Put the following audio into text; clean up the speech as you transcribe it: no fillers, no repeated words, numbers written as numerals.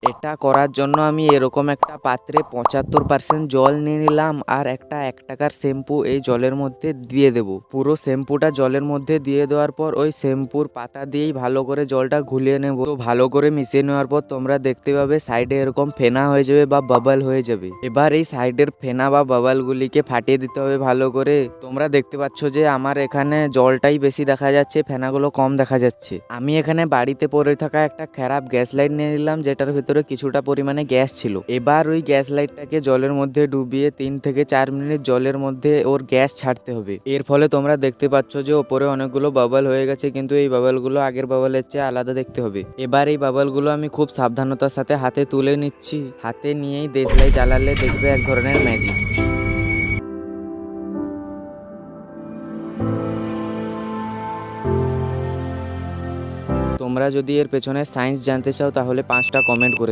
এটা করার জন্য আমি এরকম একটা পাত্রে 75% জল নিয়ে নিলাম আর একটা 1 টাকার শ্যাম্পু এই জলের মধ্যে দিয়ে দেব। পুরো শ্যাম্পুটা জলের মধ্যে দিয়ে দেওয়ার পর ওই শ্যাম্পুর পাতা দিয়েই ভালো করে জলটা ঘুলিয়ে নেব। তো ভালো করে মিশিয়ে নেওয়ার পর তোমরা দেখতে পাবে সাইডে এরকম ফেনা হয়ে যাবে বা বাবল হয়ে যাবে। এবার এই সাইডের ফেনা বা বাবলগুলিকে ফাটিয়ে দিতে হবে ভালো করে। তোমরা দেখতে পাচ্ছ যে আমার এখানে জলটাই বেশি দেখা যাচ্ছে, ফেনাগুলো কম দেখা যাচ্ছে। আমি এখানে বাড়িতে পড়ে থাকা একটা খারাপ গ্যাস লাইট নিয়ে নিলাম, যেটার ভিতরে কিছুটা পরিমাণে গ্যাস ছিল। এবার ওই গ্যাস লাইটটাকে জলের মধ্যে ডুবিয়ে 3 থেকে 4 মিনিট জলের মধ্যে ওর গ্যাস ছাড়তে হবে। এর ফলে তোমরা দেখতে পাচ্ছ যে ওপরে অনেকগুলো বাবল হয়ে গেছে, কিন্তু এই বাবলগুলো আগের বাবলের চেয়ে আলাদা দেখতে হবে। এবার এই বাবলগুলো আমি খুব সাবধানতার সাথে হাতে তুলে নিচ্ছি। হাতে নিয়েই দেশলাই জ্বালালে দেখবে এক ধরনের ম্যাজিক। তোমরা যদি এর পেছনে সায়েন্স জানতে চাও তাহলে 5টা কমেন্ট করে